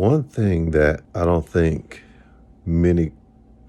One thing that I don't think many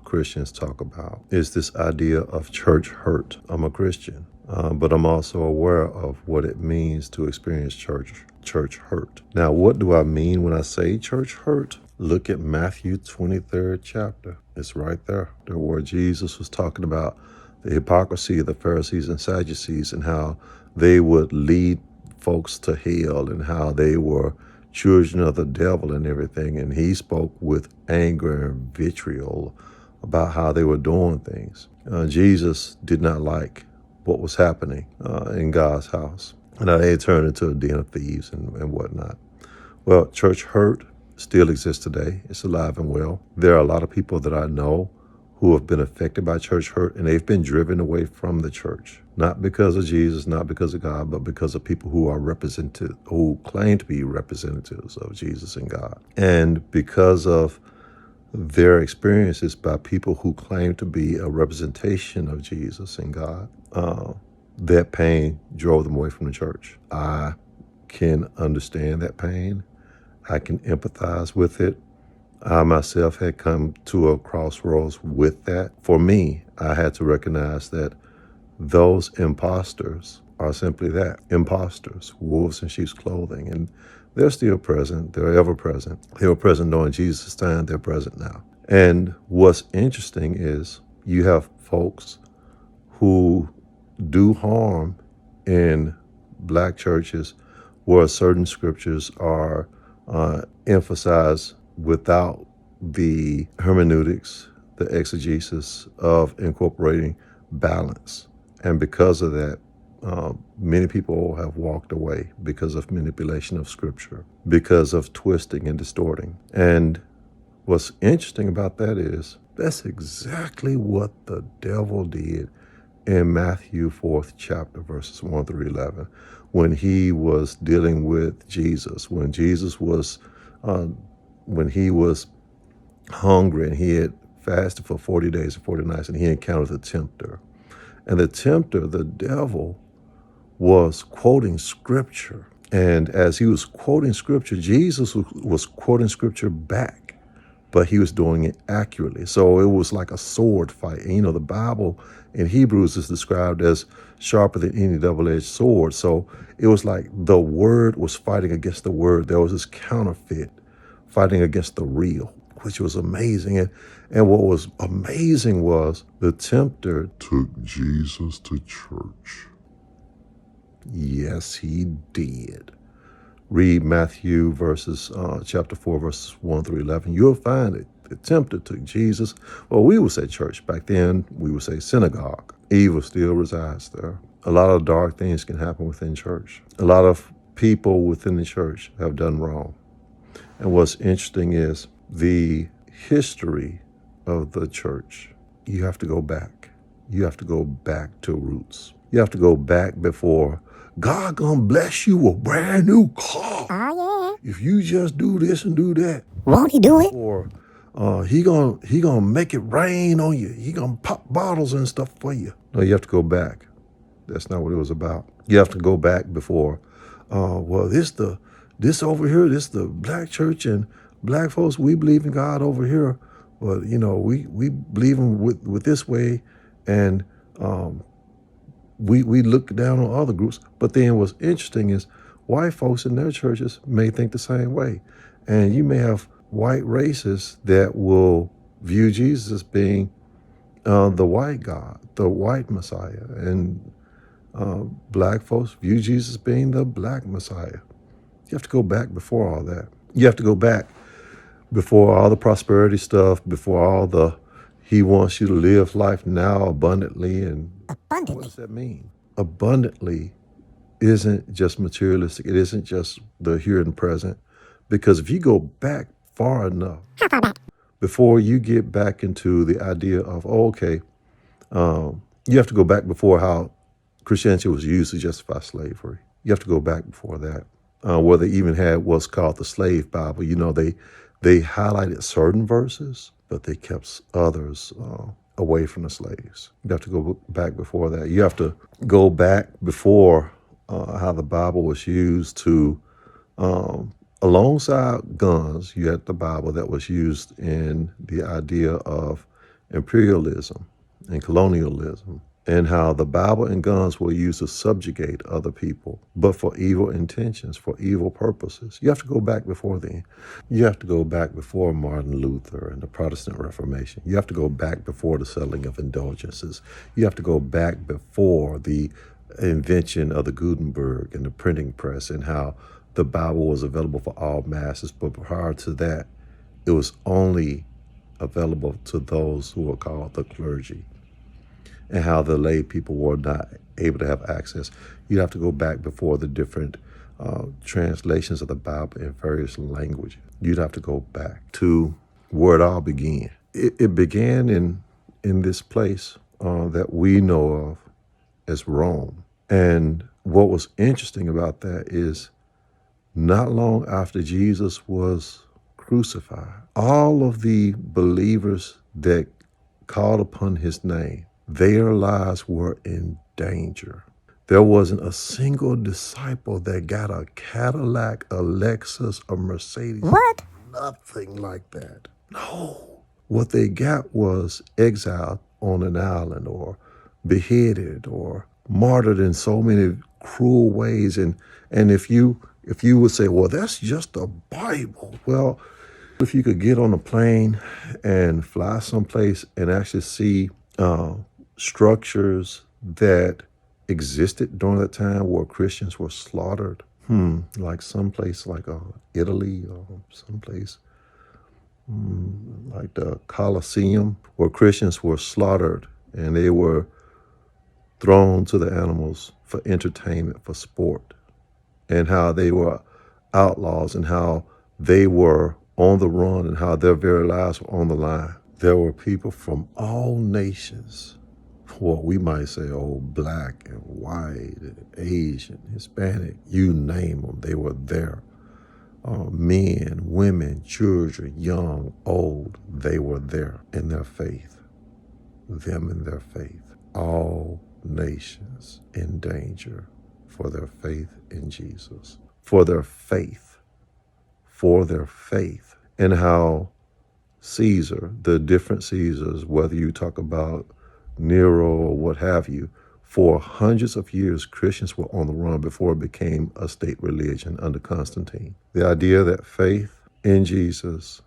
Christians talk about is this idea of church hurt. I'm a Christian, but I'm also aware of what it means to experience church hurt. Now, what do I mean when I say church hurt? Look at Matthew 23rd chapter. It's right there, where Jesus was talking about the hypocrisy of the Pharisees and Sadducees and how they would lead folks to hell and how they were children of the devil and everything. And he spoke with anger and vitriol about how they were doing things. Jesus did not like what was happening in God's house. And they turned into a den of thieves and whatnot. Well, church hurt still exists today. It's alive and well. There are a lot of people that I know who have been affected by church hurt, and they've been driven away from the church. Not because of Jesus, not because of God, but because of people who are who claim to be representatives of Jesus and God. And because of their experiences by people who claim to be a representation of Jesus and God, that pain drove them away from the church. I can understand that pain. I can empathize with it. I myself had come to a crossroads with that. For me, I had to recognize that those imposters are simply that, imposters, wolves in sheep's clothing. And they're still present. They're ever present. They were present during Jesus' time. They're present now. And what's interesting is you have folks who do harm in black churches where certain scriptures are emphasized without the hermeneutics, the exegesis of incorporating balance. And because of that, many people have walked away because of manipulation of scripture, because of twisting and distorting. And what's interesting about that is that's exactly what the devil did in Matthew 4th chapter, verses 1 through 11, when he was dealing with Jesus, when Jesus was when he was hungry and he had fasted for 40 days and 40 nights, and he encountered the tempter. And the tempter, the devil, was quoting scripture. And as he was quoting scripture, Jesus was quoting scripture back, but he was doing it accurately. So it was like a sword fight. And, the Bible in Hebrews is described as sharper than any double-edged sword. So it was like the word was fighting against the word. There was this counterfeit fighting against the real, which was amazing. And what was amazing was the tempter took Jesus to church. Yes, he did. Read Matthew chapter 4, verses 1 through 11. You'll find it. The tempter took Jesus. Well, we would say church. Back then, we would say synagogue. Evil still resides there. A lot of dark things can happen within church. A lot of people within the church have done wrong. And what's interesting is the history of the church. You have to go back. You have to go back to roots. You have to go back before God gonna bless you a brand new car. Oh, yeah. If you just do this and do that. Won't he do it? Or he gonna make it rain on you. He gonna pop bottles and stuff for you. No, you have to go back. That's not what it was about. You have to go back before. This over here, this the black church and black folks, we believe in God over here. But, we believe in with this way, and we look down on other groups. But then what's interesting is white folks in their churches may think the same way. And you may have white racists that will view Jesus as being the white God, the white Messiah. And black folks view Jesus as being the black Messiah. You have to go back before all that. You have to go back before all the prosperity stuff, before all the he wants you to live life now abundantly. And Abundantly. what does that mean? Abundantly isn't just materialistic. It isn't just the here and present. Because if you go back far enough, How far back? before you get back into the idea of, you have to go back before how Christianity was used to justify slavery. You have to go back before that. Where they even had what's called the slave Bible. They highlighted certain verses, but they kept others away from the slaves. You have to go back before that. You have to go back before how the Bible was used to Alongside guns, you had the Bible that was used in the idea of imperialism and colonialism, and how the Bible and guns were used to subjugate other people, but for evil intentions, for evil purposes. You have to go back before then. You have to go back before Martin Luther and the Protestant Reformation. You have to go back before the settling of indulgences. You have to go back before the invention of the Gutenberg and the printing press, and how the Bible was available for all masses. But prior to that, it was only available to those who were called the clergy, and how the lay people were not able to have access. You have to go back before the different translations of the Bible in various languages. You'd have to go back to where it all began. It began in this place that we know of as Rome. And what was interesting about that is, not long after Jesus was crucified, all of the believers that called upon his name, their lives were in danger. There wasn't a single disciple that got a Cadillac, a Lexus, a Mercedes. What? Nothing like that. No. What they got was exiled on an island, or beheaded, or martyred in so many cruel ways. And if you would say, well, that's just the Bible. Well, if you could get on a plane and fly someplace and actually see structures that existed during that time where Christians were slaughtered, like someplace like Italy, or someplace like the Colosseum, where Christians were slaughtered and they were thrown to the animals for entertainment, for sport, and how they were outlaws, and how they were on the run, and how their very lives were on the line. There were people from all nations, what we might say, black and white and Asian, Hispanic, you name them, they were there. Men, women, children, young, old, they were there in their faith. Them in their faith. All nations in danger for their faith in Jesus. For their faith. For their faith. And how Caesar, the different Caesars, whether you talk about Nero or what have you, for hundreds of years, Christians were on the run before it became a state religion under Constantine. The idea that faith in Jesus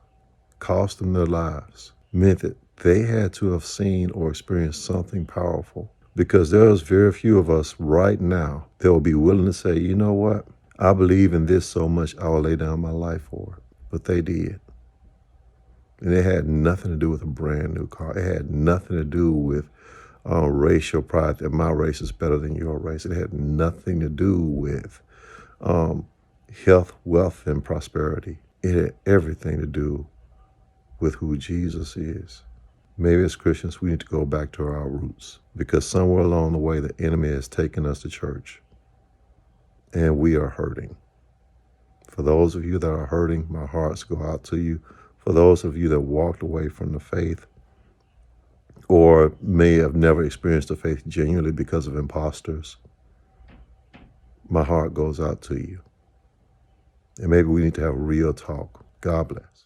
cost them their lives meant that they had to have seen or experienced something powerful, because there's very few of us right now that will be willing to say, you know what, I believe in this so much I will lay down my life for it. But they did. And it had nothing to do with a brand new car. It had nothing to do with racial pride, that my race is better than your race. It had nothing to do with health, wealth, and prosperity. It had everything to do with who Jesus is. Maybe as Christians, we need to go back to our roots, because somewhere along the way, the enemy has taken us to church, and we are hurting. For those of you that are hurting, my hearts go out to you. For those of you that walked away from the faith, or may have never experienced the faith genuinely because of imposters, my heart goes out to you. And maybe we need to have real talk. God bless.